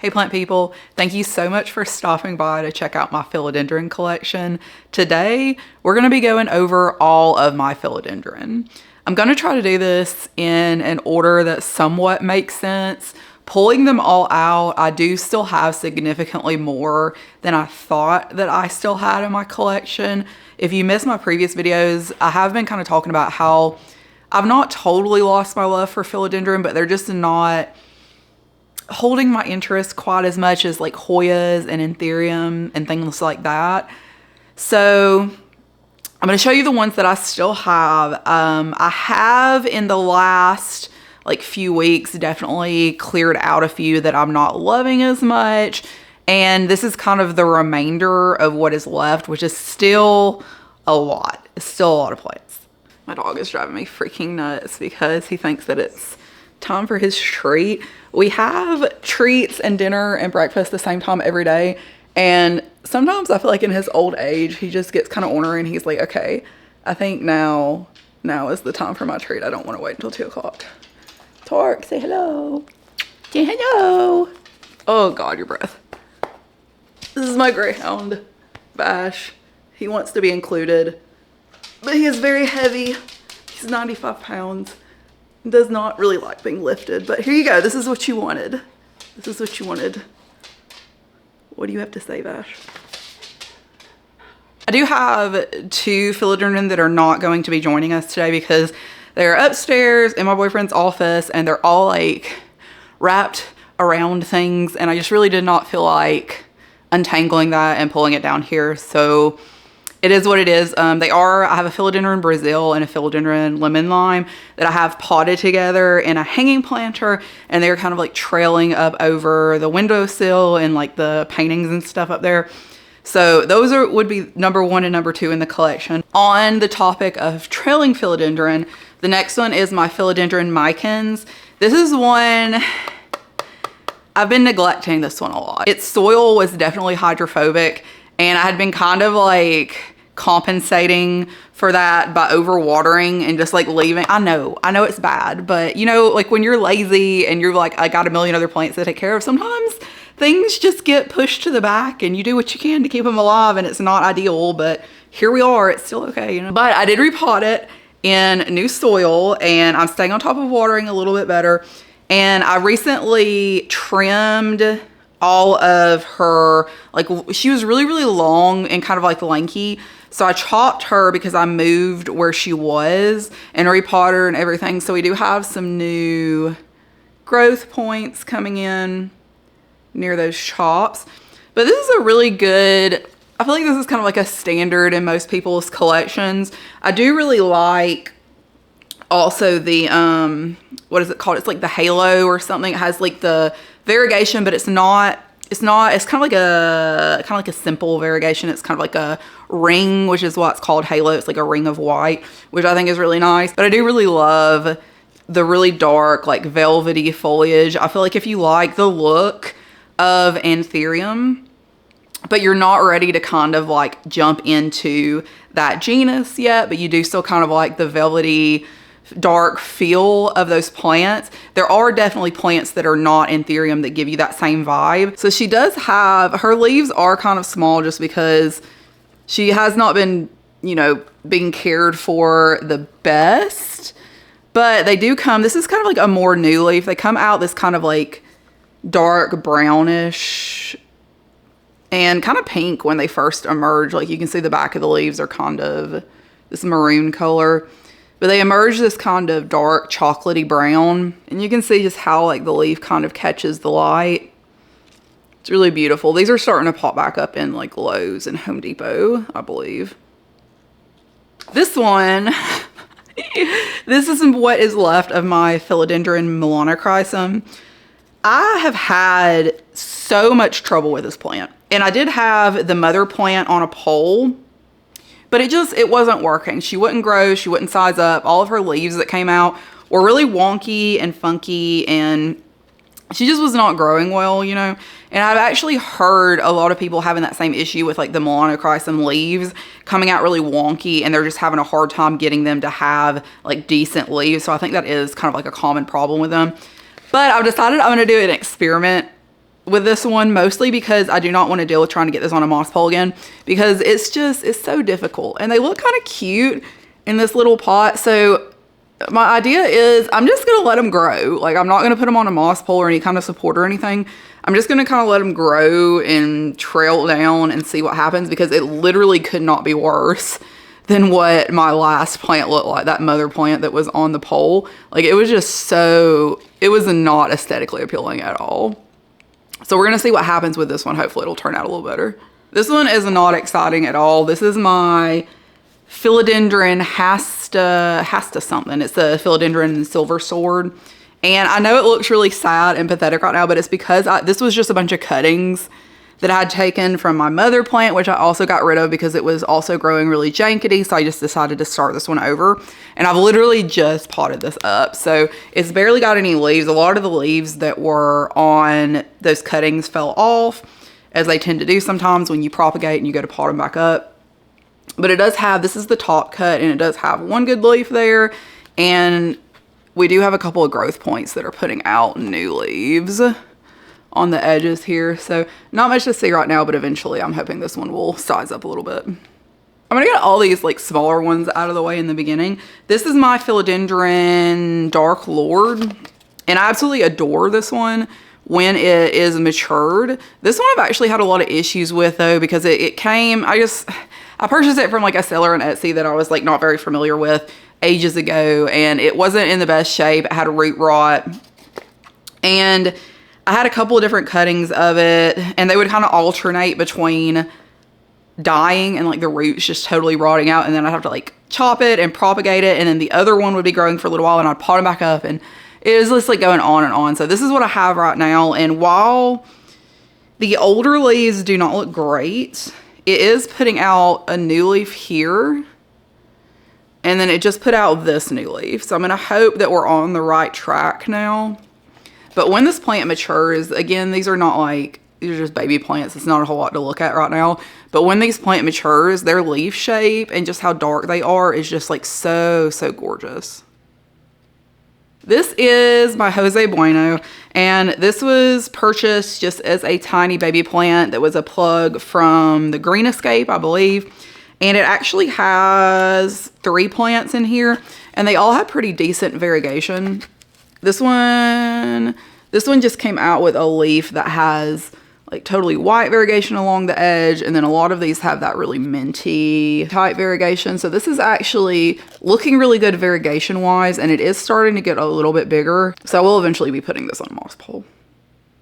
Hey plant people, thank you so much for stopping by to check out my philodendron collection. Today, we're gonna be going over all of my philodendron. I'm gonna try to do this in an order that somewhat makes sense. Pulling them all out, I do still have significantly more than I thought that I still had in my collection. If you missed my previous videos, I have been kind of talking about how I've not totally lost my love for philodendron, but they're just not holding my interest quite as much as like Hoyas and Anthurium and things like that. So I'm going to show you the ones that I still have. I have in the last like few weeks definitely cleared out a few that I'm not loving as much. And this is kind of the remainder of what is left, which is still a lot. It's still a lot of plants. My dog is driving me freaking nuts because he thinks that it's time for his treat. We have treats and dinner and breakfast the same time every day. And sometimes I feel like in his old age, he just gets kind of ornery and he's like, okay, I think now is the time for my treat. I don't want to wait until 2 o'clock. Torque, say hello. Say hello. Oh God, your breath. This is my greyhound, Bash. He wants to be included, but he is very heavy. He's 95 pounds. Does not really like being lifted, but here you go. This is what you wanted. This is what you wanted. What do you have to say, Vash? I do have 2 philodendron that are not going to be joining us today because they're upstairs in my boyfriend's office and they're all like wrapped around things, and I just really did not feel like untangling that and pulling it down here. So it is what it is. I have a philodendron Brazil and a philodendron lemon lime that I have potted together in a hanging planter, and they're kind of like trailing up over the windowsill and like the paintings and stuff up there. So those would be number 1 and number 2 in the collection. On the topic of trailing philodendron, the next one is my philodendron micans. This is one, I've been neglecting this one a lot. Its soil was definitely hydrophobic, and I had been kind of like compensating for that by overwatering and just like leaving. I know it's bad, but you know, like when you're lazy and you're like, I got a million other plants to take care of, sometimes things just get pushed to the back and you do what you can to keep them alive, and it's not ideal, but here we are. It's still okay, you know. But I did repot it in new soil, and I'm staying on top of watering a little bit better. And I recently trimmed all of her, like she was really, really long and kind of like lanky. So I chopped her because I moved where she was and repotted her and everything. So we do have some new growth points coming in near those chops. But this is a really good, I feel like this is kind of like a standard in most people's collections. I do really like also the, what is it called? It's like the halo or something. It has like the variegation, but it's kind of like a simple variegation. It's kind of like a ring, which is why it's called halo. It's like a ring of white, which I think is really nice. But I do really love the really dark, like velvety foliage. I feel like if you like the look of Anthurium, but you're not ready to kind of like jump into that genus yet, but you do still kind of like the velvety, dark feel of those plants, there are definitely plants that are not Anthurium that give you that same vibe. So she does have, her leaves are kind of small just because she has not been, you know, being cared for the best, but they do come, this is kind of like a more new leaf. They come out this kind of like dark brownish and kind of pink when they first emerge. Like you can see the back of the leaves are kind of this maroon color. But they emerge this kind of dark chocolatey brown, and you can see just how like the leaf kind of catches the light. It's really beautiful. These are starting to pop back up in like Lowe's and Home Depot, I believe. This one, this is what is left of my philodendron melanochrysum. I have had so much trouble with this plant, and I did have the mother plant on a pole, but it wasn't working. She wouldn't grow, she wouldn't size up. All of her leaves that came out were really wonky and funky, and she just was not growing well, you know. And I've actually heard a lot of people having that same issue with like the melanochrysum leaves coming out really wonky, and they're just having a hard time getting them to have like decent leaves. So I think that is kind of like a common problem with them. But I've decided I'm gonna do an experiment with this one, mostly because I do not want to deal with trying to get this on a moss pole again, because it's so difficult. And they look kind of cute in this little pot. So my idea is I'm just going to let them grow. Like, I'm not going to put them on a moss pole or any kind of support or anything. I'm just going to kind of let them grow and trail down and see what happens, because it literally could not be worse than what my last plant looked like, that mother plant that was on the pole. Like, it was just it was not aesthetically appealing at all. So we're gonna see what happens with this one. Hopefully it'll turn out a little better. This one is not exciting at all. This is my Philodendron Hasta something. It's the Philodendron Silver Sword. And I know it looks really sad and pathetic right now, but it's because this was just a bunch of cuttings that I had taken from my mother plant, which I also got rid of because it was also growing really jankety. So I just decided to start this one over. And I've literally just potted this up. So it's barely got any leaves. A lot of the leaves that were on those cuttings fell off, as they tend to do sometimes when you propagate and you go to pot them back up. But it does have, this is the top cut, and it does have one good leaf there. And we do have a couple of growth points that are putting out new leaves on the edges here. So not much to see right now, but eventually I'm hoping this one will size up a little bit. I'm gonna get all these like smaller ones out of the way in the beginning. This is my Philodendron Dark Lord, and I absolutely adore this one when it is matured. This one I've actually had a lot of issues with though, because it came, I purchased it from like a seller on Etsy that I was like not very familiar with ages ago, and it wasn't in the best shape. It had a root rot, and I had a couple of different cuttings of it, and they would kind of alternate between dying and like the roots just totally rotting out, and then I'd have to like chop it and propagate it, and then the other one would be growing for a little while, and I'd pot them back up, and it was just like going on and on. So this is what I have right now, and while the older leaves do not look great, it is putting out a new leaf here, and then it just put out this new leaf. So I'm gonna hope that we're on the right track now. But when this plant matures, again, these are just baby plants. It's not a whole lot to look at right now. But when these plant matures, their leaf shape and just how dark they are is just like so gorgeous. This is my Jose Bueno, and this was purchased just as a tiny baby plant that was a plug from the Green Escape, I believe. And it actually has 3 plants in here, and they all have pretty decent variegation. This one just came out with a leaf that has like totally white variegation along the edge, and then a lot of these have that really minty type variegation. So this is actually looking really good variegation wise, and it is starting to get a little bit bigger. So I will eventually be putting this on a moss pole.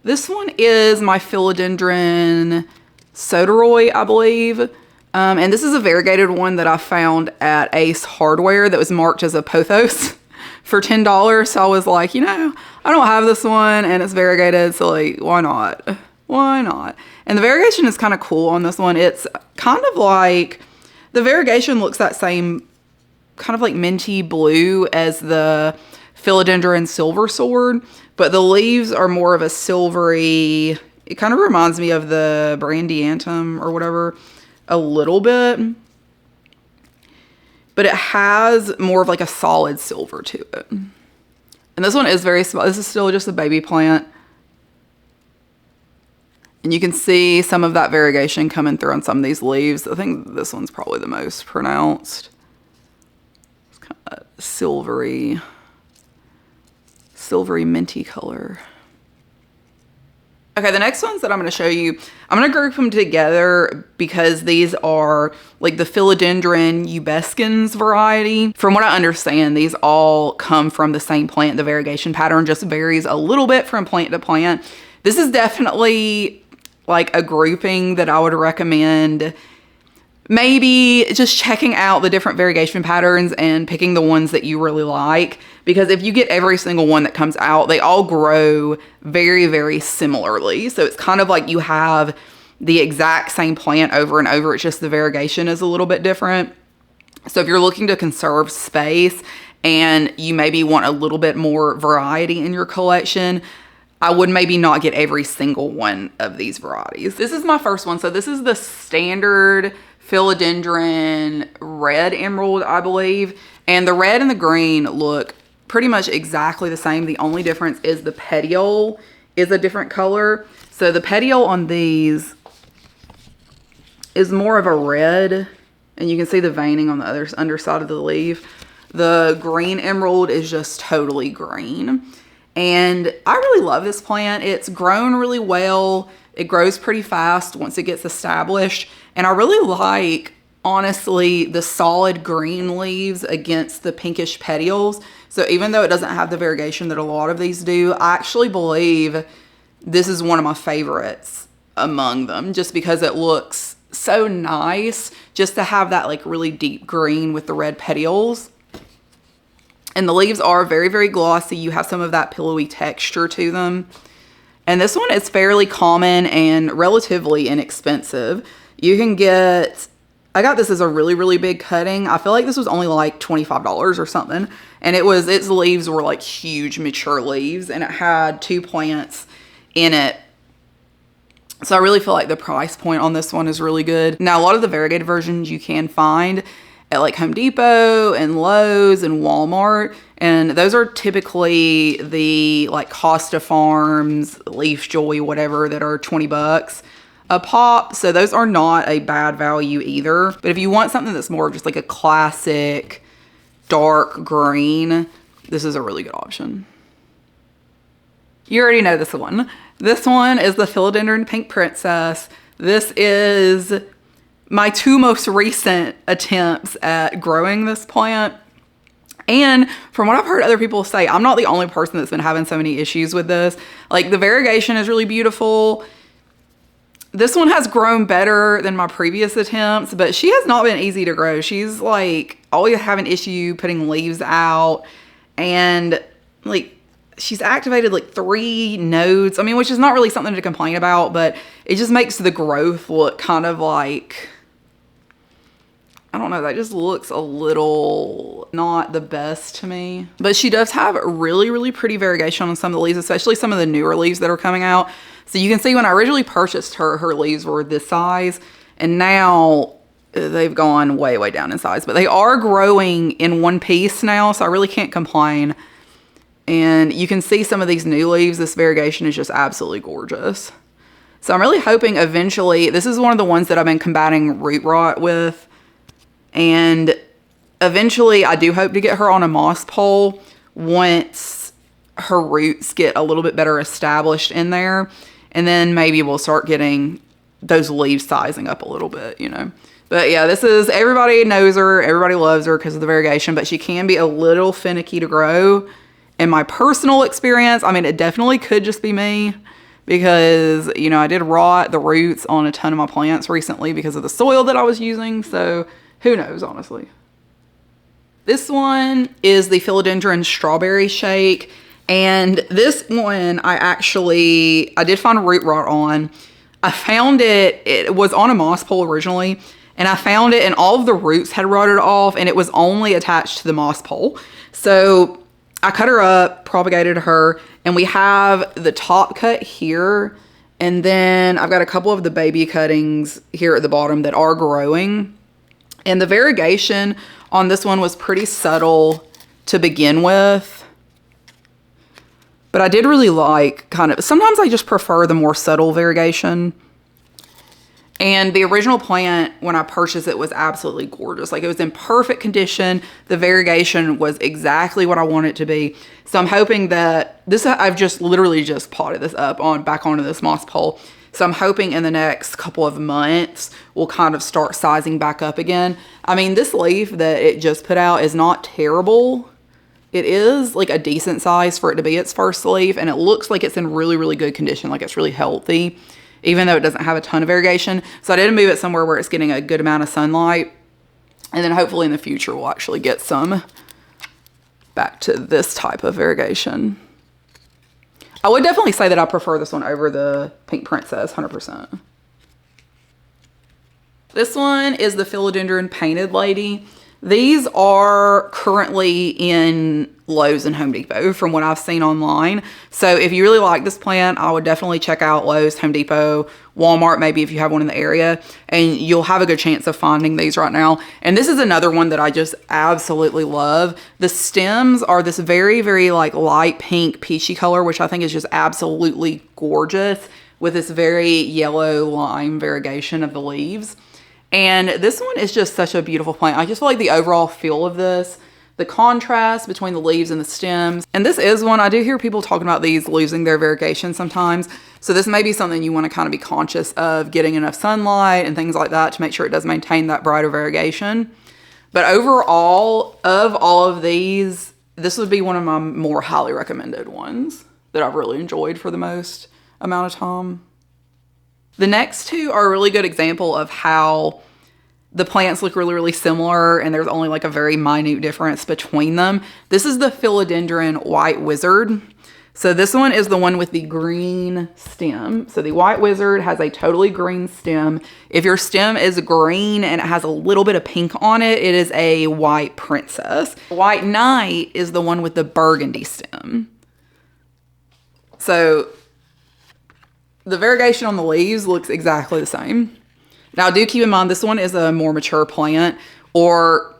This one is my Philodendron Soderoy, I believe. And this is a variegated one that I found at Ace Hardware that was marked as a pothos for $10. So I was like, you know, I don't have this one and it's variegated, so like, why not? Why not? And the variegation is kind of cool on this one. It's kind of like, the variegation looks that same kind of like minty blue as the Philodendron Silver Sword, but the leaves are more of a silvery, it kind of reminds me of the Brandiantum or whatever a little bit, but it has more of like a solid silver to it. And this one is very small. This is still just a baby plant. And you can see some of that variegation coming through on some of these leaves. I think this one's probably the most pronounced. It's kind of silvery minty color. Okay, the next ones that I'm going to show you, I'm going to group them together because these are like the Philodendron ubescens variety. From what I understand, these all come from the same plant. The variegation pattern just varies a little bit from plant to plant. This is definitely like a grouping that I would recommend maybe just checking out the different variegation patterns and picking the ones that you really like. Because if you get every single one that comes out, they all grow very, very similarly. So it's kind of like you have the exact same plant over and over. It's just the variegation is a little bit different. So if you're looking to conserve space and you maybe want a little bit more variety in your collection, I would maybe not get every single one of these varieties. This is my first one. So this is the standard Philodendron Red Emerald, I believe. And the red and the green look pretty much exactly the same. The only difference is the petiole is a different color. So the petiole on these is more of a red, and you can see the veining on the other underside of the leaf. The green emerald is just totally green. And I really love this plant. It's grown really well. It grows pretty fast once it gets established. And I really like, honestly, the solid green leaves against the pinkish petioles. So even though it doesn't have the variegation that a lot of these do, I actually believe this is one of my favorites among them, just because it looks so nice just to have that like really deep green with the red petioles. And the leaves are very, very glossy. You have some of that pillowy texture to them. And this one is fairly common and relatively inexpensive. You can get, I got this as a really, really big cutting. I feel like this was only like $25 or something. And its leaves were like huge, mature leaves. And it had 2 plants in it. So I really feel like the price point on this one is really good. Now, a lot of the variegated versions you can find at like Home Depot and Lowe's and Walmart. And those are typically the like Costa Farms, Leaf Joy, whatever, that are 20 bucks a pop. So those are not a bad value either. But if you want something that's more of just like a classic dark green, this is a really good option. You already know this one. This one is the Philodendron Pink Princess. This is my 2 most recent attempts at growing this plant. And from what I've heard other people say, I'm not the only person that's been having so many issues with this. Like, the variegation is really beautiful. This one has grown better than my previous attempts, but she has not been easy to grow. She's like always having issue putting leaves out, and like she's activated like 3 nodes. I mean, which is not really something to complain about, but it just makes the growth look kind of like, I don't know, that just looks a little not the best to me. But she does have really, really pretty variegation on some of the leaves, especially some of the newer leaves that are coming out. So you can see when I originally purchased her, her leaves were this size, and now they've gone way, way down in size. But they are growing in one piece now, so I really can't complain. And you can see some of these new leaves. This variegation is just absolutely gorgeous. So I'm really hoping eventually, this is one of the ones that I've been combating root rot with. And eventually I do hope to get her on a moss pole once her roots get a little bit better established in there. And then maybe we'll start getting those leaves sizing up a little bit, you know. But yeah, this is, everybody knows her, everybody loves her because of the variegation, but she can be a little finicky to grow. In my personal experience, I mean, it definitely could just be me because, you know, I did rot the roots on a ton of my plants recently because of the soil that I was using. So who knows, honestly. This one is the Philodendron Strawberry Shake. And this one, I did find a root rot on. I found it was on a moss pole originally. And I found it and all of the roots had rotted off and it was only attached to the moss pole. So I cut her up, propagated her, and we have the top cut here. And then I've got a couple of the baby cuttings here at the bottom that are growing. And the variegation on this one was pretty subtle to begin with. But I did really like sometimes I just prefer the more subtle variegation. And the original plant, when I purchased it, was absolutely gorgeous. Like, it was in perfect condition. The variegation was exactly what I want it to be. So I'm hoping that I've just literally just potted this up back onto this moss pole. So I'm hoping in the next couple of months, we'll kind of start sizing back up again. I mean, this leaf that it just put out is not terrible. It is like a decent size for it to be its first leaf. And it looks like it's in really, really good condition. Like, it's really healthy, even though it doesn't have a ton of variegation. So I did move it somewhere where it's getting a good amount of sunlight. And then hopefully in the future, we'll actually get some back to this type of variegation. I would definitely say that I prefer this one over the Pink Princess, 100%. This one is the Philodendron Painted Lady. These are currently in Lowe's and Home Depot from what I've seen online. So if you really like this plant, I would definitely check out Lowe's, Home Depot, Walmart, maybe if you have one in the area, and you'll have a good chance of finding these right now. And this is another one that I just absolutely love. The stems are this very, very like light pink peachy color, which I think is just absolutely gorgeous, with this very yellow lime variegation of the leaves. And this one is just such a beautiful plant. I just feel like the overall feel of this, the contrast between the leaves and the stems. And this is one, I do hear people talking about these losing their variegation sometimes. So this may be something you want to kind of be conscious of, getting enough sunlight and things like that to make sure it does maintain that brighter variegation. But overall, of all of these, this would be one of my more highly recommended ones that I've really enjoyed for the most amount of time. The next two are a really good example of how the plants look really, really similar and there's only like a very minute difference between them. This is the Philodendron White Wizard. So this one is the one with the green stem. So the White Wizard has a totally green stem. If your stem is green and it has a little bit of pink on it, it is a White Princess. White Knight is the one with the burgundy stem. So the variegation on the leaves looks exactly the same. Now, do keep in mind, this one is a more mature plant, or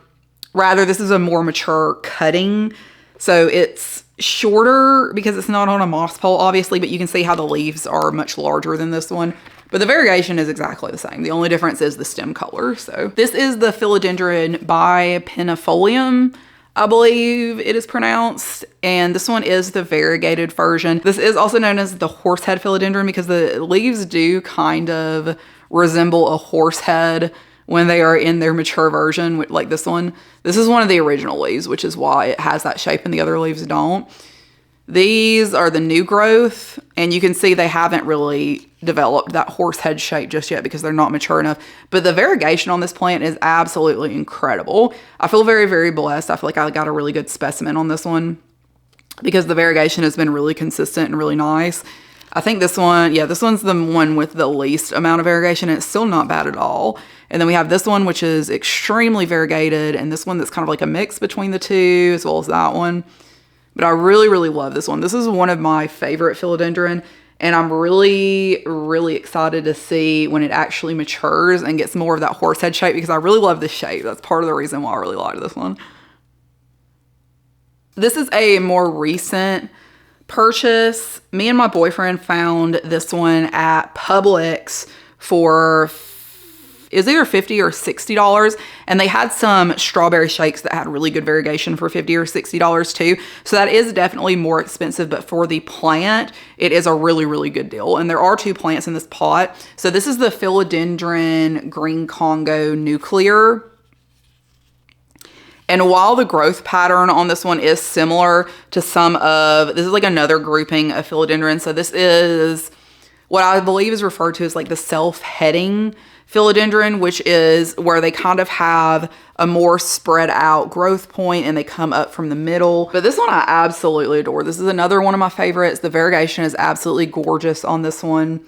rather, this is a more mature cutting. So it's shorter because it's not on a moss pole, obviously, but you can see how the leaves are much larger than this one. But the variegation is exactly the same. The only difference is the stem color. So this is the Philodendron bipennifolium, I believe it is pronounced, and this one is the variegated version. This is also known as the Horsehead philodendron because the leaves do kind of resemble a horse head when they are in their mature version, like this one. This is one of the original leaves, which is why it has that shape and the other leaves don't. These are the new growth, and you can see they haven't really developed that horse head shape just yet because they're not mature enough. But the variegation on this plant is absolutely incredible. I feel very, very blessed. I feel like I got a really good specimen on this one because the variegation has been really consistent and really nice. I think this one, yeah, this one's the one with the least amount of variegation, and it's still not bad at all. And then we have this one, which is extremely variegated, and this one that's kind of like a mix between the two, as well as that one. But I really, really love this one. This is one of my favorite philodendron, and I'm really, really excited to see when it actually matures and gets more of that horse head shape because I really love this shape. That's part of the reason why I really like this one. This is a more recent purchase. Me and my boyfriend found this one at Publix for is either $50 or $60, and they had some strawberry shakes that had really good variegation for $50 or $60 too. So that is definitely more expensive, but for the plant, it is a really, really good deal. And there are two plants in this pot. So this is the Philodendron Green Congo Nuclear. And while the growth pattern on this one is similar to this is like another grouping of philodendron. So this is what I believe is referred to as like the self-heading philodendron, which is where they kind of have a more spread out growth point and they come up from the middle. But this one I absolutely adore. This is another one of my favorites. The variegation is absolutely gorgeous on this one.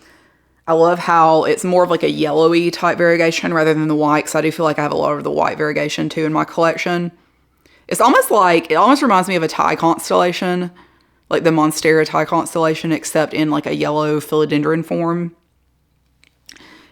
I love how it's more of like a yellowy type variegation rather than the white, because I do feel like I have a lot of the white variegation too in my collection. It's almost like, it almost reminds me of a Thai constellation, like the Monstera Thai constellation, except in like a yellow philodendron form.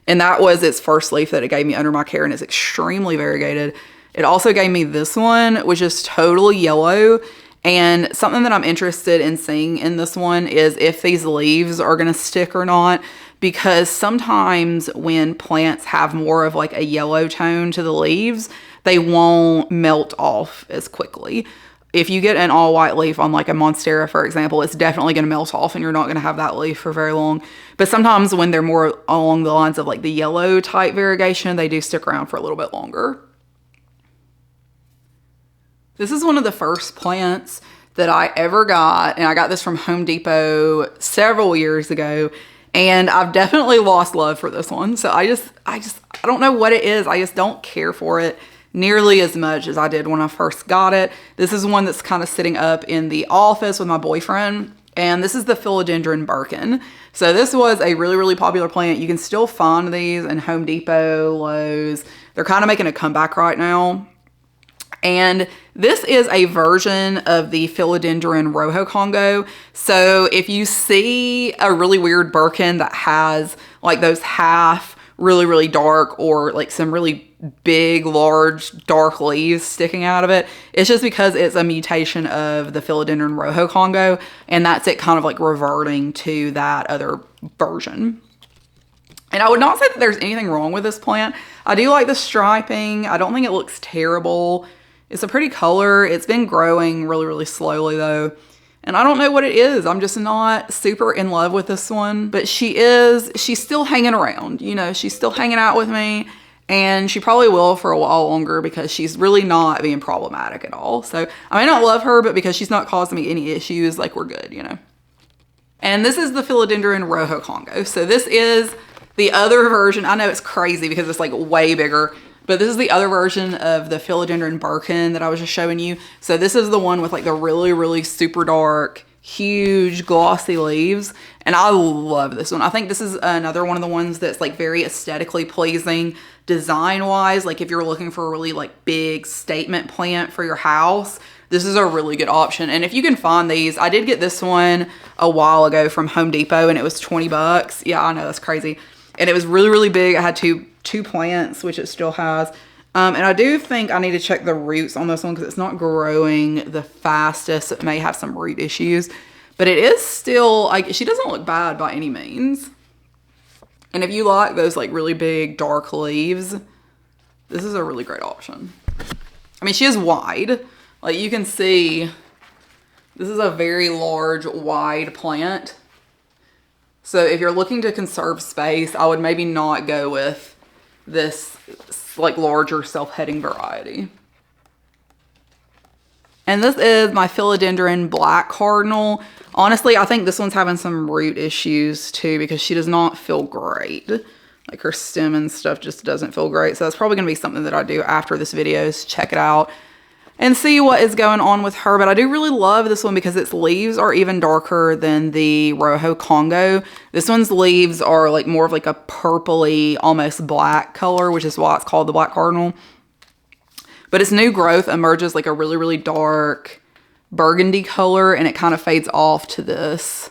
And that was its first leaf that it gave me under my care, and it's extremely variegated. It also gave me this one, which is totally yellow. And something that I'm interested in seeing in this one is if these leaves are going to stick or not, because sometimes when plants have more of like a yellow tone to the leaves, they won't melt off as quickly. If you get an all white leaf on like a Monstera, for example, it's definitely going to melt off and you're not going to have that leaf for very long. But sometimes when they're more along the lines of like the yellow type variegation, they do stick around for a little bit longer. This is one of the first plants that I ever got, and I got this from Home Depot several years ago, and I've definitely lost love for this one. So I don't know what it is. I just don't care for it nearly as much as I did when I first got it. This is one that's kind of sitting up in the office with my boyfriend, and this is the Philodendron Birkin. So this was a really, really popular plant. You can still find these in Home Depot, Lowe's. They're kind of making a comeback right now. And this is a version of the Philodendron Rojo Congo. So if you see a really weird Birkin that has like those half really, really dark or like some really big, large, dark leaves sticking out of it, it's just because it's a mutation of the Philodendron Rojo Congo. And that's it kind of like reverting to that other version. And I would not say that there's anything wrong with this plant. I do like the striping. I don't think it looks terrible. It's a pretty color. It's been growing really, really slowly though. And I don't know what it is. I'm just not super in love with this one. But she's still hanging around. You know, she's still hanging out with me. And she probably will for a while longer because she's really not being problematic at all. So I may not love her, but because she's not causing me any issues, like we're good, you know. And this is the Philodendron Rojo Congo. So this is the other version. I know it's crazy because it's like way bigger. But this is the other version of the Philodendron Birkin that I was just showing you. So this is the one with like the really, really super dark, huge, glossy leaves. And I love this one. I think this is another one of the ones that's like very aesthetically pleasing design-wise. Like if you're looking for a really like big statement plant for your house, this is a really good option. And if you can find these, I did get this one a while ago from Home Depot and it was 20 bucks. Yeah, I know, that's crazy. And it was really, really big. I had two plants, which it still has. And I do think I need to check the roots on this one because it's not growing the fastest. It may have some root issues, but it is still like, she doesn't look bad by any means. And if you like those like really big dark leaves, this is a really great option. I mean, she is wide. Like you can see, this is a very large, wide plant. So if you're looking to conserve space, I would maybe not go with this like larger self-heading variety. And this is my Philodendron Black Cardinal. Honestly, I think this one's having some root issues too because she does not feel great. Like her stem and stuff just doesn't feel great. So that's probably gonna be something that I do after this video is check it out and see what is going on with her. But I do really love this one because its leaves are even darker than the Rojo Congo. This one's leaves are like more of like a purpley, almost black color, which is why it's called the Black Cardinal. But its new growth emerges like a really, really dark burgundy color and it kind of fades off to this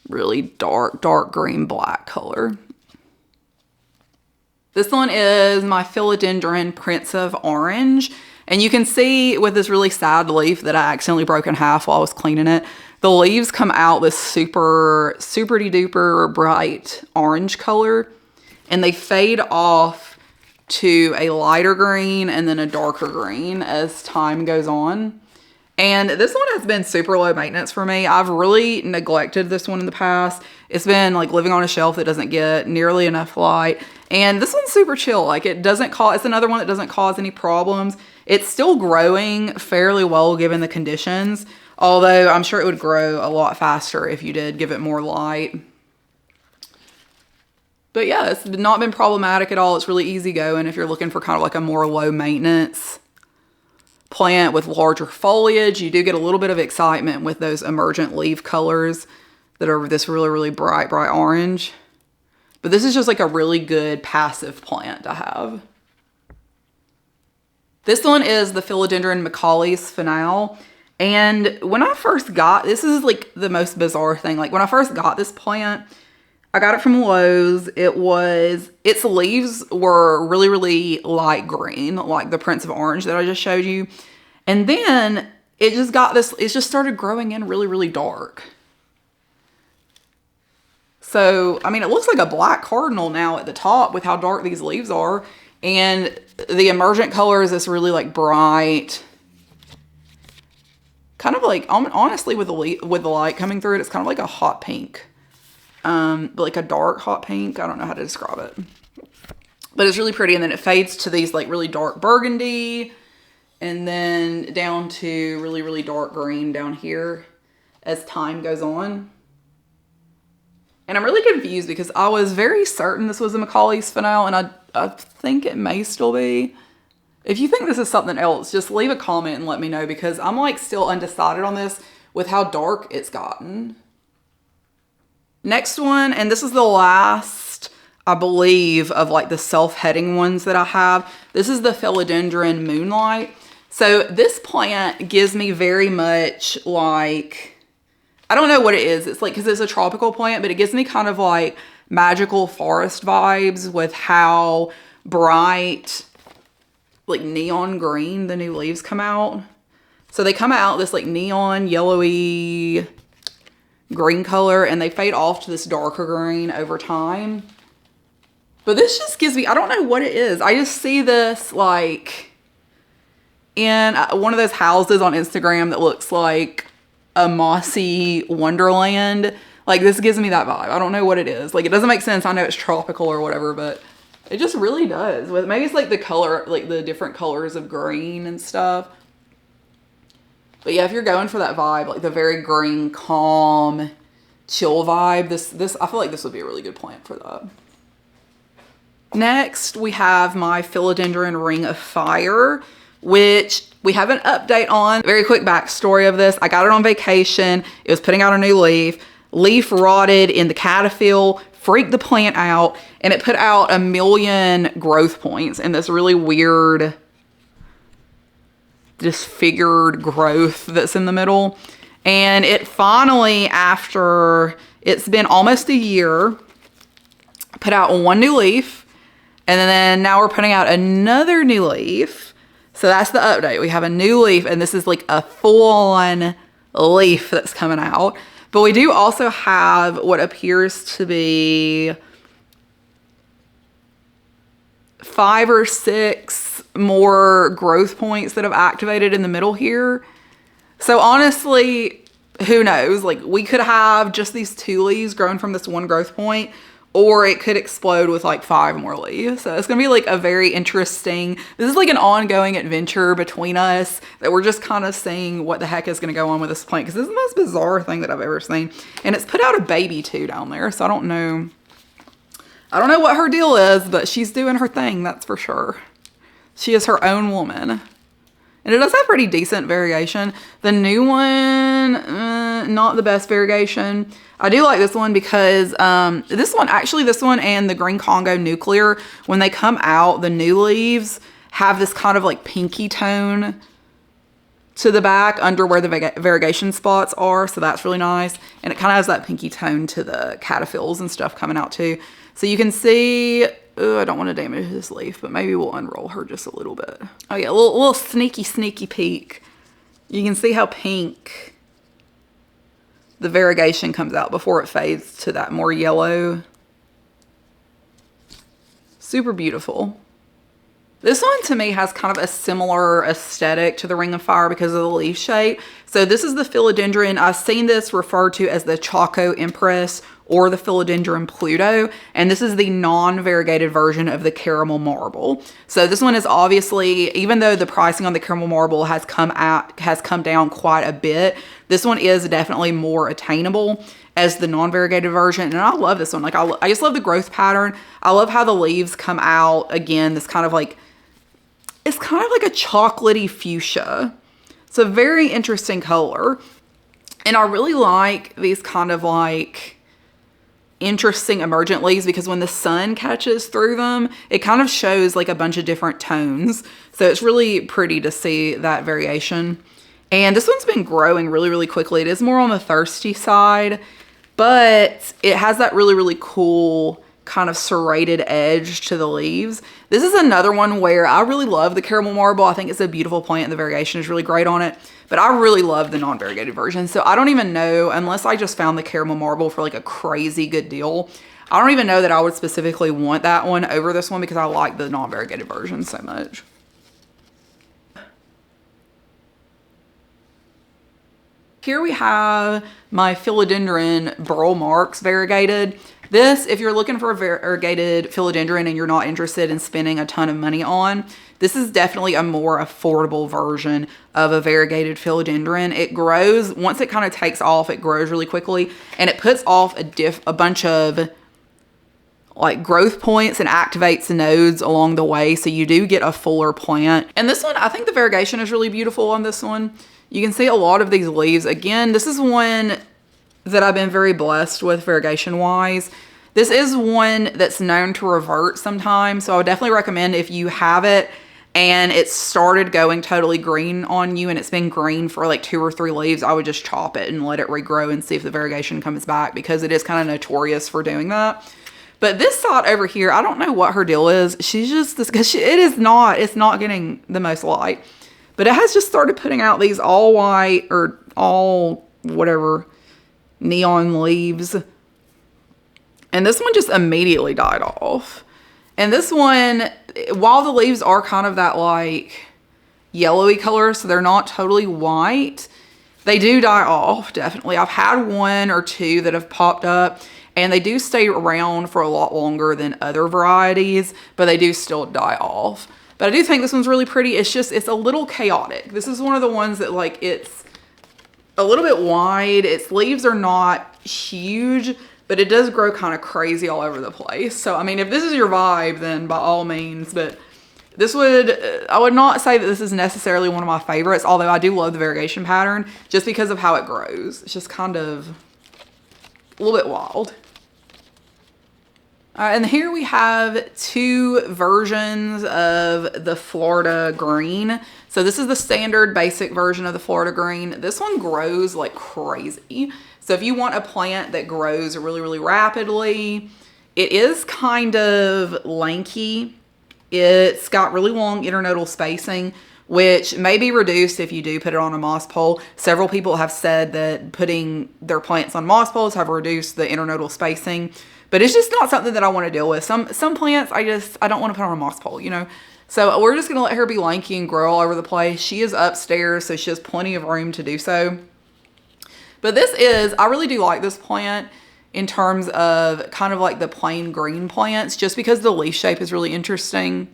really dark, dark green black color. This one is my Philodendron Prince of Orange. And you can see with this really sad leaf that I accidentally broke in half while I was cleaning it, the leaves come out this super, super duper bright orange color. And they fade off to a lighter green and then a darker green as time goes on. And this one has been super low maintenance for me. I've really neglected this one in the past. It's been like living on a shelf that doesn't get nearly enough light. And this one's super chill. Like it doesn't cause, it's another one that doesn't cause any problems. It's still growing fairly well given the conditions. Although I'm sure it would grow a lot faster if you did give it more light. But yeah, it's not been problematic at all. It's really easy going if you're looking for kind of like a more low maintenance plant with larger foliage. You do get a little bit of excitement with those emergent leaf colors that are this really, really bright, bright orange. But this is just like a really good passive plant to have. This one is the Philodendron Macaulay's Finale. And when I first got, this is like the most bizarre thing. Like when I first got this plant, I got it from Lowe's. Its leaves were really, really light green, like the Prince of Orange that I just showed you. And then it just got this, it just started growing in really, really dark. So, I mean, it looks like a black cardinal now at the top with how dark these leaves are. And the emergent color is this really like bright, kind of like, honestly, with the light coming through it, it's kind of like a hot pink. But like a dark hot pink. I don't know how to describe it. But it's really pretty. And then it fades to these like really dark burgundy. And then down to really, really dark green down here as time goes on. And I'm really confused because I was very certain this was a Macaulay's Finale, and I think it may still be. If you think this is something else, just leave a comment and let me know because I'm like still undecided on this with how dark it's gotten. Next one, and this is the last, I believe, of like the self-heading ones that I have. This is the Philodendron Moonlight. So this plant gives me very much like, I don't know what it is. It's like, because it's a tropical plant, but it gives me kind of like magical forest vibes with how bright, like neon green the new leaves come out. So they come out this like neon yellowy green color, and they fade off to this darker green over time. But this just gives me, I don't know what it is. I just see this like in one of those houses on Instagram that looks like a mossy wonderland. Like, this gives me that vibe. I don't know what it is. Like, it doesn't make sense. I know it's tropical or whatever, but it just really does. Maybe it's like the color, like the different colors of green and stuff. But yeah, if you're going for that vibe, like the very green, calm, chill vibe, this I feel like this would be a really good plant for that. Next, we have my Philodendron Ring of Fire, which we have an update on. Very quick backstory of this. I got it on vacation. It was putting out a new leaf. Leaf rotted in the caterpillar, freaked the plant out, and it put out 1 million growth points in this really weird disfigured growth that's in the middle. And it finally, after it's been almost a year, put out 1 new leaf. And then now we're putting out another new leaf. So that's the update. We have a new leaf, and this is like a full-on leaf that's coming out. But we do also have what appears to be 5 or 6 more growth points that have activated in the middle here. So honestly, who knows? Like, we could have just these 2 leaves growing from this 1 growth point, or it could explode with like 5 more leaves. So it's gonna be like a very interesting, this is like an ongoing adventure between us that we're just kind of seeing what the heck is gonna go on with this plant, because this is the most bizarre thing that I've ever seen. And it's put out a baby too down there, so I don't know what her deal is, but she's doing her thing, that's for sure. She is her own woman. And it does have pretty decent variegation. The new one, not the best variegation. I do like this one because this one and the Green Congo Nuclear, when they come out, the new leaves have this kind of like pinky tone to the back under where the variegation spots are. So that's really nice. And it kind of has that pinky tone to the caterpillars and stuff coming out too. So you can see, I don't want to damage this leaf, but maybe we'll unroll her just a little bit. Oh yeah, a little sneaky peek. You can see how pink the variegation comes out before it fades to that more yellow. Super beautiful. This one to me has kind of a similar aesthetic to the Ring of Fire because of the leaf shape. So this is the Philodendron. I've seen this referred to as the Choco Empress or the Philodendron Pluto. And this is the non-variegated version of the Caramel Marble. So this one is obviously, even though the pricing on the Caramel Marble has come down quite a bit, this one is definitely more attainable as the non-variegated version. And I love this one. Like, I just love the growth pattern. I love how the leaves come out. Again, this kind of like, it's kind of like a chocolatey fuchsia. It's a very interesting color. And I really like these kind of like interesting emergent leaves because when the sun catches through them, it kind of shows like a bunch of different tones. So it's really pretty to see that variation. And this one's been growing really, really quickly. It is more on the thirsty side, but it has that really, really cool kind of serrated edge to the leaves. This is another one where I really love the Caramel Marble. I think it's a beautiful plant and the variegation is really great on it, but I really love the non-variegated version. So I don't even know, unless I just found the Caramel Marble for like a crazy good deal, I don't even know that I would specifically want that one over this one because I like the non-variegated version so much. Here we have my Philodendron Burl Marks variegated. This, if you're looking for a variegated philodendron and you're not interested in spending a ton of money on, this is definitely a more affordable version of a variegated philodendron. It grows, once it kind of takes off, it grows really quickly and it puts off a bunch of like growth points and activates nodes along the way. So you do get a fuller plant. And this one, I think the variegation is really beautiful on this one. You can see a lot of these leaves. Again, this is one that I've been very blessed with variegation wise. This is one that's known to revert sometimes. So I would definitely recommend if you have it and it started going totally green on you and it's been green for like 2 or 3 leaves, I would just chop it and let it regrow and see if the variegation comes back, because it is kind of notorious for doing that. But this side over here, I don't know what her deal is. She's just this, because it's not getting the most light. But it has just started putting out these all white or all whatever neon leaves. And this one just immediately died off. And this one, while the leaves are kind of that like yellowy color, so they're not totally white, they do die off, definitely. I've had 1 or 2 that have popped up, and they do stay around for a lot longer than other varieties, but they do still die off. But I do think this one's really pretty. It's a little chaotic. This is one of the ones that like, it's a little bit wide. Its leaves are not huge, but it does grow kind of crazy all over the place. So, I mean, if this is your vibe, then by all means, but I would not say that this is necessarily one of my favorites, although I do love the variegation pattern just because of how it grows. It's just kind of a little bit wild. And here we have 2 versions of the Florida green. So this is the standard basic version of the Florida green. This one grows like crazy. So if you want a plant that grows really, really rapidly, it is kind of lanky. It's got really long internodal spacing, which may be reduced if you do put it on a moss pole. Several people have said that putting their plants on moss poles have reduced the internodal spacing. But it's just not something that I want to deal with. Some plants, I don't want to put on a moss pole, you know. So we're just going to let her be lanky and grow all over the place. She is upstairs, so she has plenty of room to do so. But I really do like this plant in terms of kind of like the plain green plants, just because the leaf shape is really interesting.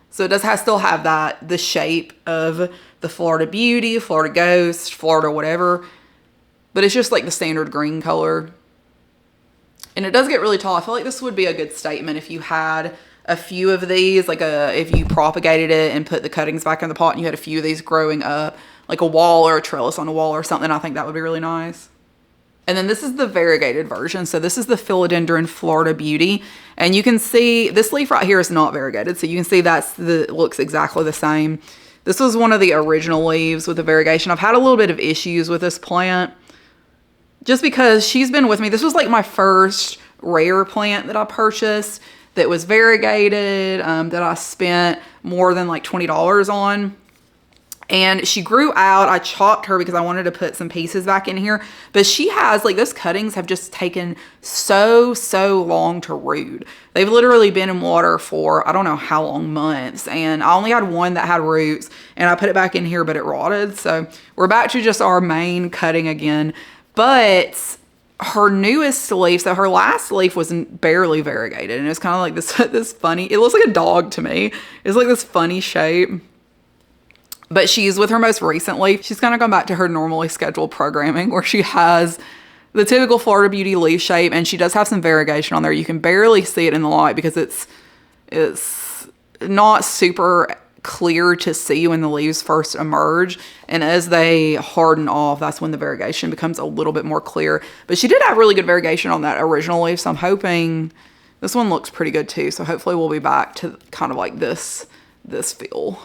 So it does still have the shape of the Florida Beauty, Florida Ghost, Florida whatever. But it's just like the standard green color. And it does get really tall. I feel like this would be a good statement if you had a few of these, like if you propagated it and put the cuttings back in the pot and you had a few of these growing up, like a wall or a trellis on a wall or something. I think that would be really nice. And then this is the variegated version. So this is the Philodendron Florida Beauty. And you can see this leaf right here is not variegated. So you can see it looks exactly the same. This was one of the original leaves with the variegation. I've had a little bit of issues with this plant, just because she's been with me. This was like my first rare plant that I purchased that was variegated, that I spent more than like $20 on. And she grew out. I chopped her because I wanted to put some pieces back in here. But she has, like, those cuttings have just taken so long to root. They've literally been in water for, I don't know how long, months. And I only had one that had roots. And I put it back in here, but it rotted. So we're back to just our main cutting again. But her newest leaf, so her last leaf was barely variegated, and it's kind of like this funny, it looks like a dog to me. It's like this funny shape. But she's with her most recent leaf. She's kind of gone back to her normally scheduled programming where she has the typical Florida Beauty leaf shape, and she does have some variegation on there. You can barely see it in the light because it's not super clear to see when the leaves first emerge, and as they harden off, that's when the variegation becomes a little bit more clear. But she did have really good variegation on that original leaf, so I'm hoping this one looks pretty good too. So hopefully we'll be back to kind of like this feel.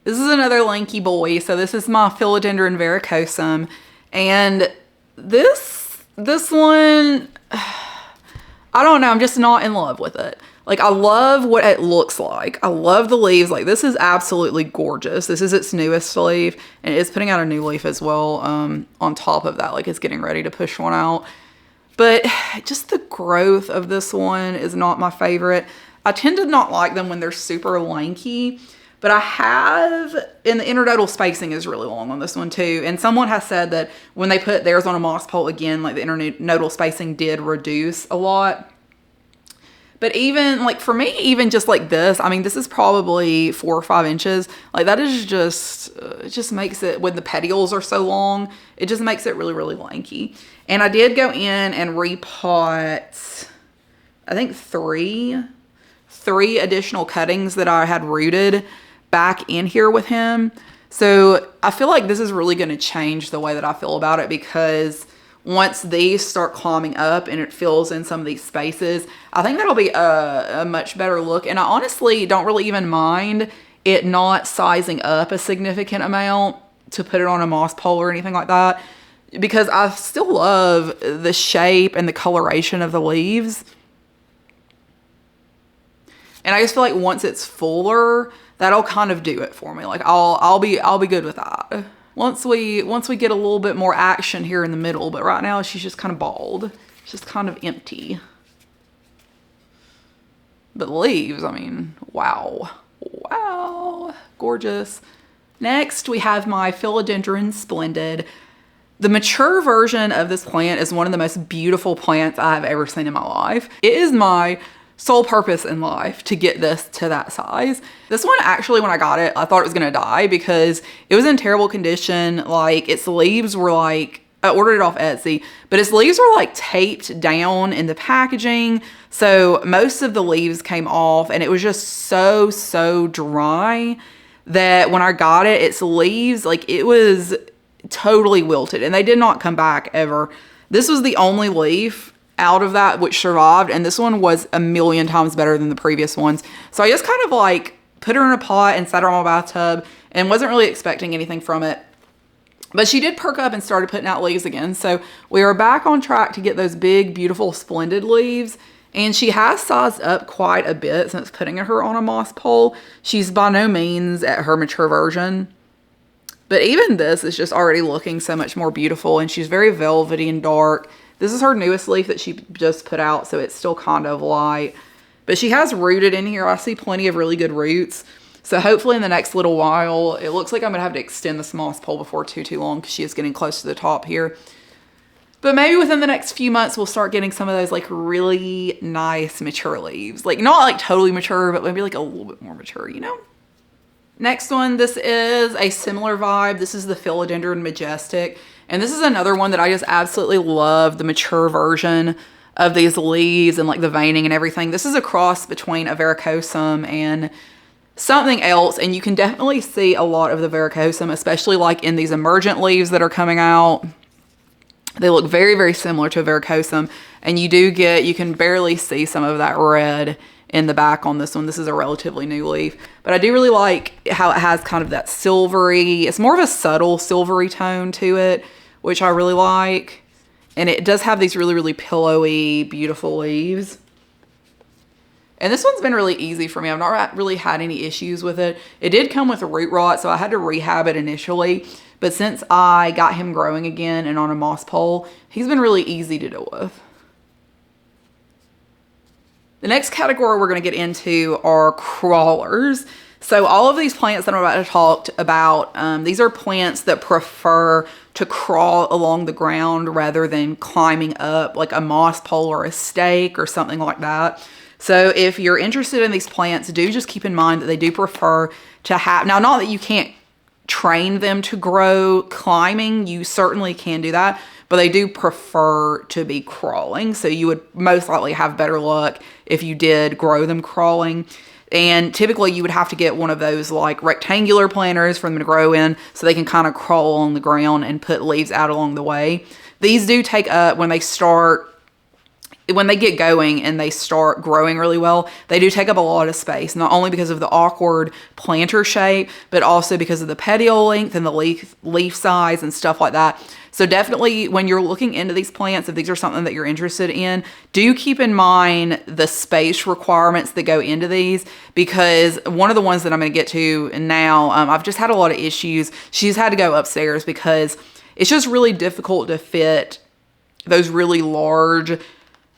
This is another lanky boy. So this is my Philodendron varicosum, and this one, I don't know, I'm just not in love with it. Like, I love what it looks like. I love the leaves. Like, this is absolutely gorgeous. This is its newest leaf, and it's putting out a new leaf as well on top of that. Like, it's getting ready to push one out. But just the growth of this one is not my favorite. I tend to not like them when they're super lanky, but and the internodal spacing is really long on this one too. And someone has said that when they put theirs on a moss pole again, like the internodal spacing did reduce a lot. But even, like, for me, even just like this, I mean, this is probably 4 or 5 inches. Like, that is just, it just makes it, when the petioles are so long, it just makes it really, really lanky. And I did go in and repot, I think 3 additional cuttings that I had rooted back in here with him. So I feel like this is really going to change the way that I feel about it, because once these start climbing up and it fills in some of these spaces, I think that'll be a much better look. And I honestly don't really even mind it not sizing up a significant amount to put it on a moss pole or anything like that, because I still love the shape and the coloration of the leaves. And I just feel like once it's fuller, that'll kind of do it for me. Like I'll be good with that. Once we get a little bit more action here in the middle, but right now she's just kind of bald. It's just kind of empty. But the leaves, I mean, wow. Wow, gorgeous. Next, we have my Philodendron Splendid. The mature version of this plant is one of the most beautiful plants I've ever seen in my life. It is my sole purpose in life to get this to that size. This one, actually, when I got it, I thought it was gonna die because it was in terrible condition. Like, its leaves were like, I ordered it off Etsy, but its leaves were like taped down in the packaging. So most of the leaves came off and it was just so dry that when I got it, its leaves, like, it was totally wilted and they did not come back ever. This was the only leaf out of that which survived, and this one was a million times better than the previous ones. So I just kind of like put her in a pot and set her on my bathtub and wasn't really expecting anything from it. But she did perk up and started putting out leaves again. So we are back on track to get those big, beautiful, splendid leaves. And she has sized up quite a bit since putting her on a moss pole. She's by no means at her mature version. But even this is just already looking so much more beautiful. And she's very velvety and dark. This is her newest leaf that she just put out, so it's still kind of light. But she has rooted in here. I see plenty of really good roots. So hopefully in the next little while, it looks like I'm going to have to extend this moss pole before too long because she is getting close to the top here. But maybe within the next few months, we'll start getting some of those like really nice mature leaves. Like not like totally mature, but maybe like a little bit more mature, you know? Next one, this is a similar vibe. This is the Philodendron Majestic. And this is another one that I just absolutely love, the mature version of these leaves and like the veining and everything. This is a cross between a Variegated and something else. And you can definitely see a lot of the Variegated, especially like in these emergent leaves that are coming out. They look very similar to a Variegated. And you can barely see some of that red in the back on this one. This is a relatively new leaf, but I do really like how it has kind of that silvery, it's more of a subtle silvery tone to it, which I really like. And it does have these really pillowy, beautiful leaves. And this one's been really easy for me. I've not really had any issues with it. It did come with a root rot, so I had to rehab it initially. But since I got him growing again and on a moss pole, he's been really easy to deal with. The next category we're going to get into are crawlers. So all of these plants that I'm about to talk about, these are plants that prefer to crawl along the ground rather than climbing up like a moss pole or a stake or something like that. So if you're interested in these plants, do just keep in mind that they do prefer to have, now not that you can't train them to grow climbing, you certainly can do that, but they do prefer to be crawling. So you would most likely have better luck if you did grow them crawling. And typically you would have to get one of those like rectangular planters for them to grow in so they can kind of crawl along the ground and put leaves out along the way. These do take up, when they get going and they start growing really well, they do take up a lot of space, not only because of the awkward planter shape, but also because of the petiole length and the leaf size and stuff like that. So definitely when you're looking into these plants, if these are something that you're interested in, do keep in mind the space requirements that go into these, because one of the ones that I'm going to get to now, I've just had a lot of issues. She's had to go upstairs because it's just really difficult to fit those really large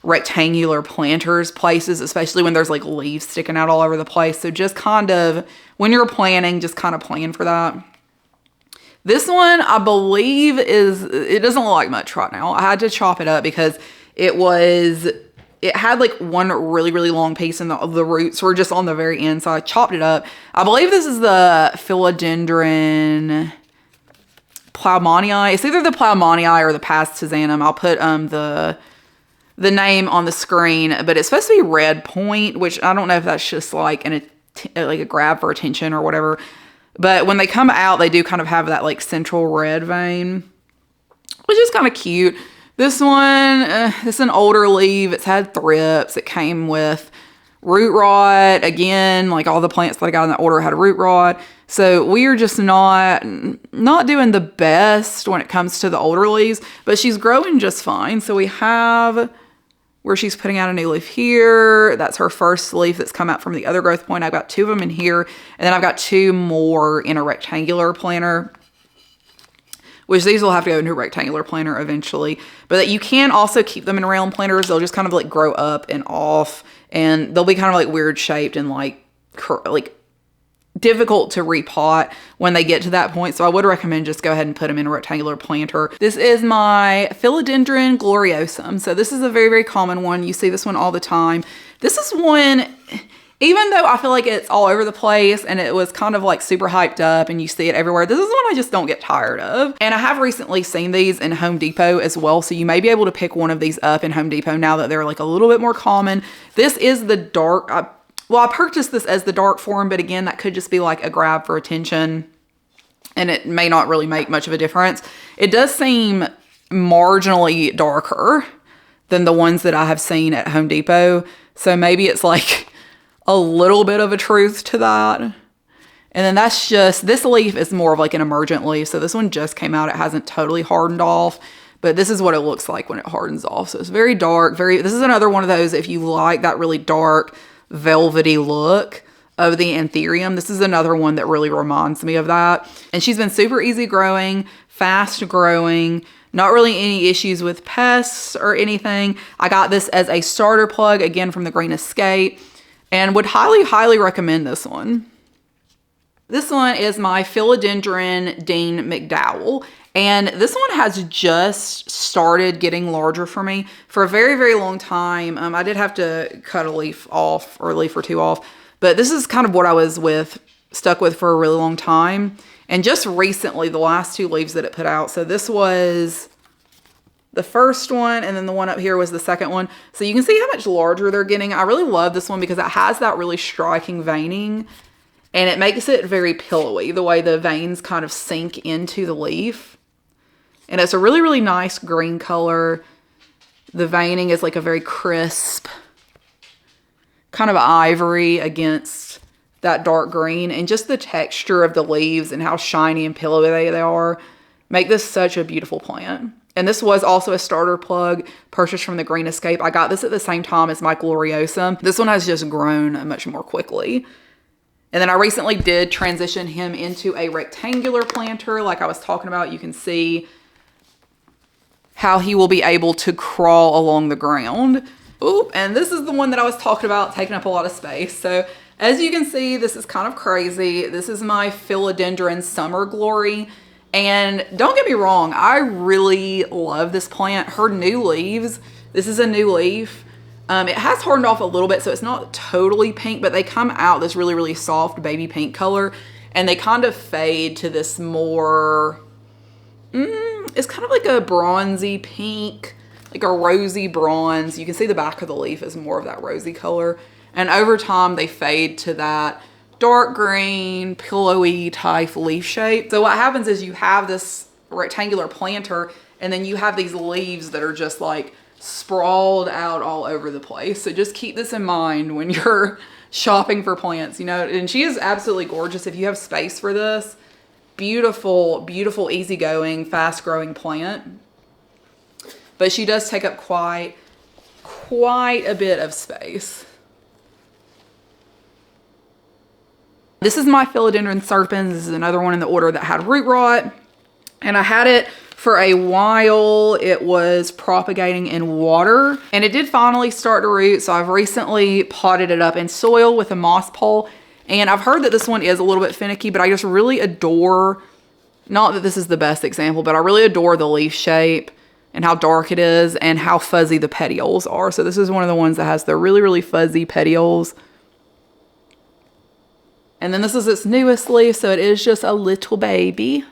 rectangular planters places, especially when there's like leaves sticking out all over the place. So just kind of, when you're planning, just kind of plan for that. This one, I believe it doesn't look like much right now. I had to chop it up because it had like one really long piece and the roots were just on the very end. So I chopped it up. I believe this is the Philodendron Plowmanii. It's either the Plowmanii or the Pastizanum. I'll put the name on the screen, but it's supposed to be red point, which I don't know if that's just like a grab for attention or whatever. But when they come out, they do kind of have that like central red vein, which is kind of cute. This one, this is an older leaf. It's had thrips. It came with root rot. Again, like all the plants that I got in that order had a root rot. So we are just not doing the best when it comes to the older leaves, but she's growing just fine. So we have where she's putting out a new leaf here. That's her first leaf that's come out from the other growth point. I've got 2 of them in here, and then I've got 2 more in a rectangular planter, which these will have to go into a rectangular planter eventually. But that you can also keep them in round planters. They'll just kind of like grow up and off, and they'll be kind of like weird shaped and like difficult to repot when they get to that point. So I would recommend just go ahead and put them in a rectangular planter. This is my Philodendron Gloriosum. So this is a very, very common one. You see this one all the time. This is one, even though I feel like it's all over the place and it was kind of like super hyped up and you see it everywhere, this is one I just don't get tired of. And I have recently seen these in Home Depot as well. So you may be able to pick one of these up in Home Depot now that they're like a little bit more common. This is the dark, well, I purchased this as the dark form, but again, that could just be like a grab for attention and it may not really make much of a difference. It does seem marginally darker than the ones that I have seen at Home Depot. So maybe it's like a little bit of a truth to that. And then that's just, this leaf is more of like an emergent leaf. So this one just came out. It hasn't totally hardened off, but this is what it looks like when it hardens off. So it's very dark, this is another one of those, if you like that really dark, velvety look of the anthurium, this is another one that really reminds me of that. And she's been super easy growing, fast growing, not really any issues with pests or anything. I got this as a starter plug, again, from the Green Escape, and would highly, highly recommend this one. This one is my Philodendron Dean McDowell. And this one has just started getting larger for me for a very, very long time. I did have to cut a leaf off or a leaf or 2 off, but this is kind of what I was stuck with for a really long time. And just recently, the last 2 leaves that it put out. So this was the first one, and then the one up here was the second one. So you can see how much larger they're getting. I really love this one because it has that really striking veining, and it makes it very pillowy, the way the veins kind of sink into the leaf. And it's a really, really nice green color. The veining is like a very crisp, kind of ivory against that dark green. And just the texture of the leaves and how shiny and pillowy they are make this such a beautiful plant. And this was also a starter plug purchased from the Green Escape. I got this at the same time as my Gloriosum. This one has just grown much more quickly. And then I recently did transition him into a rectangular planter. Like I was talking about, you can see how he will be able to crawl along the ground. Oop, and this is the one that I was talking about, taking up a lot of space. So as you can see, this is kind of crazy. This is my Philodendron Summer Glory. And don't get me wrong, I really love this plant. Her new leaves, this is a new leaf. It has hardened off a little bit, so it's not totally pink, but they come out this really, really soft baby pink color. And they kind of fade to this more, it's kind of like a bronzy pink, like a rosy bronze. You can see the back of the leaf is more of that rosy color. And over time, they fade to that dark green, pillowy type leaf shape. So what happens is you have this rectangular planter, and then you have these leaves that are just like sprawled out all over the place. So just keep this in mind when you're shopping for plants, you know. And she is absolutely gorgeous if you have space for this. Beautiful, beautiful, easygoing, fast-growing plant. But she does take up quite a bit of space. This is my Philodendron Serpens. This is another one in the order that had root rot. And I had it for a while. It was propagating in water. And it did finally start to root. So I've recently potted it up in soil with a moss pole. And I've heard that this one is a little bit finicky, but I just really adore, not that this is the best example, but I really adore the leaf shape and how dark it is and how fuzzy the petioles are. So this is one of the ones that has the really, really fuzzy petioles. And then this is its newest leaf, so it is just a little baby.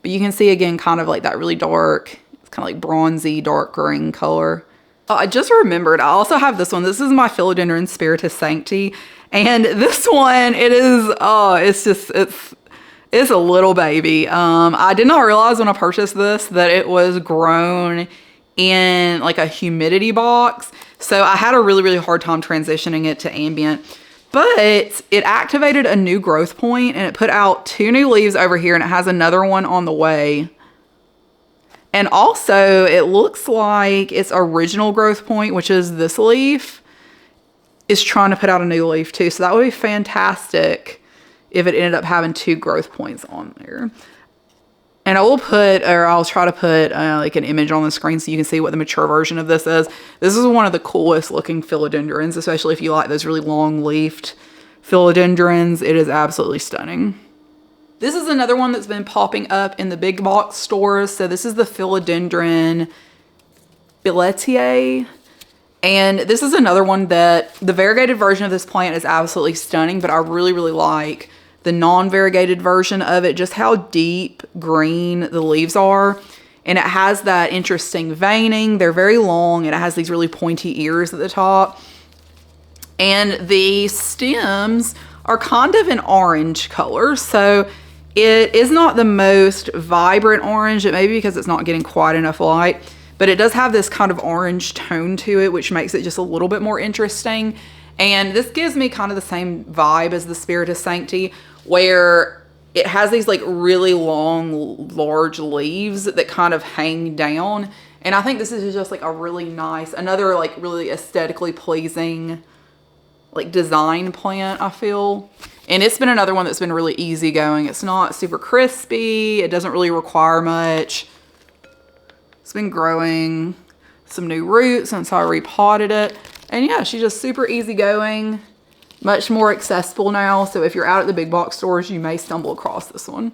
But you can see again kind of like that really dark, it's kind of like bronzy, dark green color. I just remembered, I also have this one. This is my Philodendron Spiritus Santci. And this one, it is, it's a little baby. I did not realize when I purchased this that it was grown in like a humidity box. So I had a really, really hard time transitioning it to ambient. But it activated a new growth point and it put out 2 new leaves over here, and it has another one on the way. And also it looks like its original growth point, which is this leaf, is trying to put out a new leaf too. So that would be fantastic if it ended up having 2 growth points on there. And I'll try to put like an image on the screen so you can see what the mature version of this is. This is one of the coolest looking philodendrons, especially if you like those really long leafed philodendrons. It is absolutely stunning. This is another one that's been popping up in the big box stores. So this is the Philodendron Billetier. And this is another one that the variegated version of this plant is absolutely stunning, but I really, really like the non-variegated version of it, just how deep green the leaves are. And it has that interesting veining. They're very long and it has these really pointy ears at the top. And the stems are kind of an orange color. So it is not the most vibrant orange. It may be because it's not getting quite enough light, but it does have this kind of orange tone to it, which makes it just a little bit more interesting. And this gives me kind of the same vibe as the Spiritus Sancti, where it has these like really long, large leaves that kind of hang down. And I think this is just like a really nice, another like really aesthetically pleasing like design plant, I feel. And it's been another one that's been really easygoing. It's not super crispy. It doesn't really require much. It's been growing some new roots since I repotted it. And yeah, she's just super easygoing, much more accessible now. So if you're out at the big box stores, you may stumble across this one.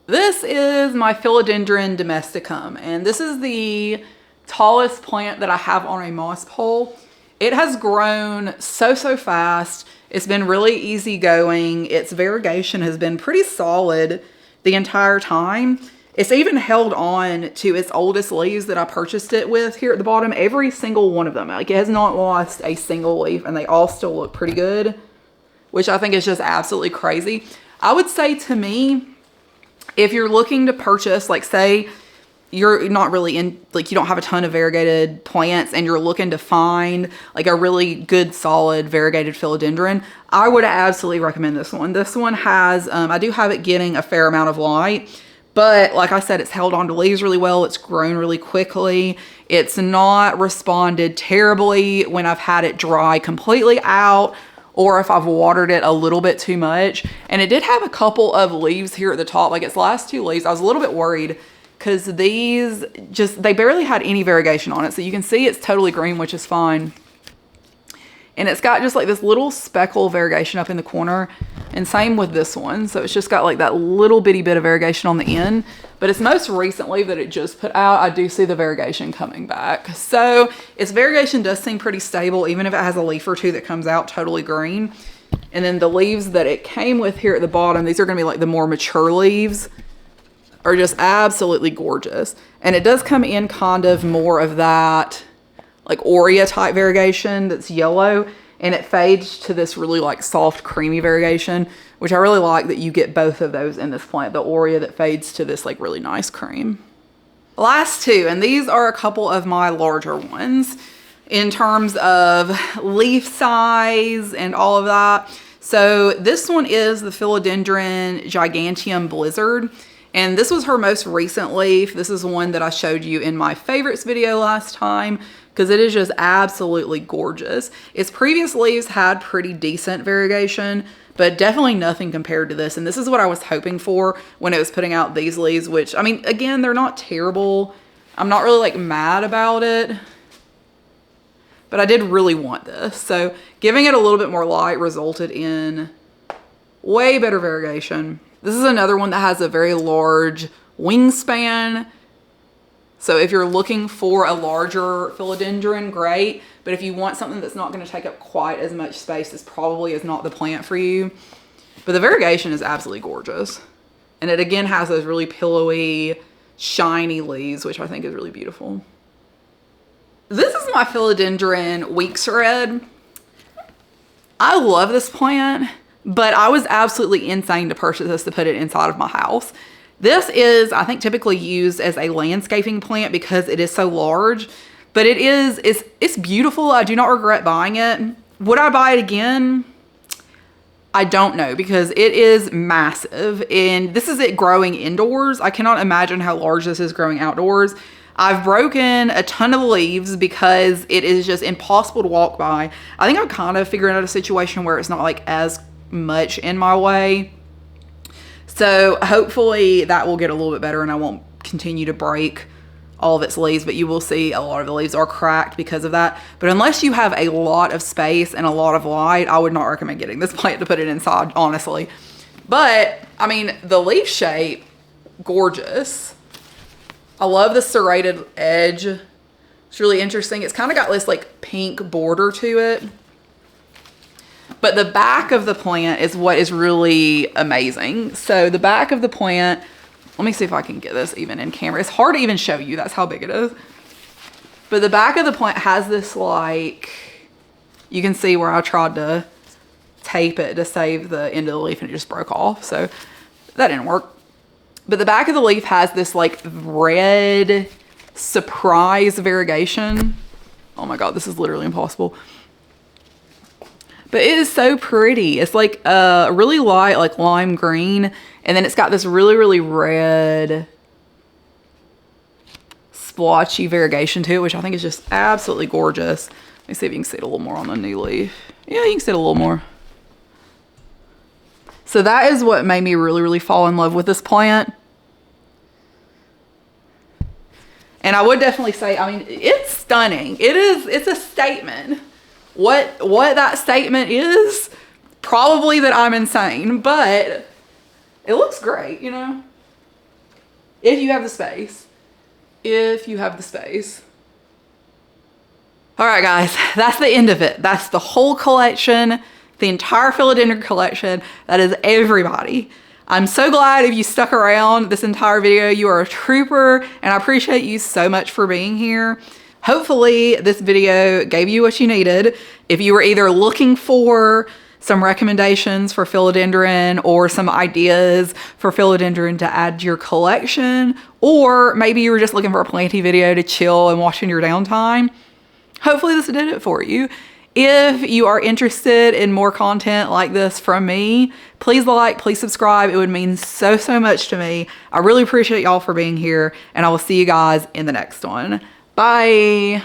This is my Philodendron Domesticum, and this is the tallest plant that I have on a moss pole. It has grown so fast. It's been really easygoing. Its variegation has been pretty solid the entire time. It's even held on to its oldest leaves that I purchased it with here at the bottom. Every single one of them. Like, it has not lost a single leaf, and they all still look pretty good, which I think is just absolutely crazy. I would say, to me, if you're looking to purchase, like, say you're not really in, like, you don't have a ton of variegated plants and you're looking to find like a really good solid variegated philodendron, I would absolutely recommend this one. This one has, I do have it getting a fair amount of light. But like I said, it's held onto leaves really well. It's grown really quickly. It's not responded terribly when I've had it dry completely out or if I've watered it a little bit too much. And it did have a couple of leaves here at the top, like its last 2 leaves. I was a little bit worried because these they barely had any variegation on it. So you can see it's totally green, which is fine. And it's got just like this little speckle variegation up in the corner, and same with this one. So it's just got like that little bitty bit of variegation on the end, but its most recent leaf that it just put out, I do see the variegation coming back. So its variegation does seem pretty stable, even if it has a leaf or 2 that comes out totally green. And then the leaves that it came with here at the bottom, these are gonna be like the more mature leaves, are just absolutely gorgeous. And it does come in kind of more of that like Aurea type variegation that's yellow, and it fades to this really like soft creamy variegation, which I really like that you get both of those in this plant, the Aurea that fades to this like really nice cream. Last 2, and these are a couple of my larger ones in terms of leaf size and all of that. So this one is the Philodendron Giganteum Blizzard. And this was her most recent leaf. This is one that I showed you in my favorites video last time, because it is just absolutely gorgeous. Its previous leaves had pretty decent variegation, but definitely nothing compared to this. And this is what I was hoping for when it was putting out these leaves, which, I mean, again, they're not terrible. I'm not really like mad about it, but I did really want this. So giving it a little bit more light resulted in way better variegation. This is another one that has a very large wingspan. So if you're looking for a larger philodendron, great. But if you want something that's not going to take up quite as much space, this probably is not the plant for you. But the variegation is absolutely gorgeous. And it again has those really pillowy, shiny leaves, which I think is really beautiful. This is my Philodendron Weeks Red. I love this plant, but I was absolutely insane to purchase this to put it inside of my house. This is, I think, typically used as a landscaping plant because it is so large, but it's beautiful. I do not regret buying it. Would I buy it again? I don't know, because it is massive, and this is it growing indoors. I cannot imagine how large this is growing outdoors. I've broken a ton of the leaves because it is just impossible to walk by. I think I'm kind of figuring out a situation where it's not like as much in my way. So hopefully that will get a little bit better and I won't continue to break all of its leaves, but you will see a lot of the leaves are cracked because of that. But unless you have a lot of space and a lot of light, I would not recommend getting this plant to put it inside, honestly. But I mean, the leaf shape, gorgeous. I love the serrated edge. It's really interesting. It's kind of got this like pink border to it. But the back of the plant is what is really amazing. So the back of the plant, let me see if I can get this even in camera. It's hard to even show you. That's how big it is. But the back of the plant has this like, you can see where I tried to tape it to save the end of the leaf and it just broke off. So that didn't work. But the back of the leaf has this like red surprise variegation. Oh my God, this is literally impossible. But it is so pretty. It's like a really light, like lime green. And then it's got this really, really red splotchy variegation to it, which I think is just absolutely gorgeous. Let me see if you can see it a little more on the new leaf. Yeah, you can see it a little more. So that is what made me really, really fall in love with this plant. And I would definitely say, I mean, it's stunning. It's a statement. What that statement is, probably that I'm insane, but it looks great, you know, if you have the space. If you have the space. All right, guys, that's the end of it. That's the whole collection, the entire philodendron collection. That is everybody. I'm so glad if you stuck around this entire video. You are a trooper, and I appreciate you so much for being here. Hopefully this video gave you what you needed. If you were either looking for some recommendations for philodendron or some ideas for philodendron to add to your collection, or maybe you were just looking for a planty video to chill and watch in your downtime, hopefully this did it for you. If you are interested in more content like this from me, please like, please subscribe. It would mean so, so much to me. I really appreciate y'all for being here, and I will see you guys in the next one. Bye.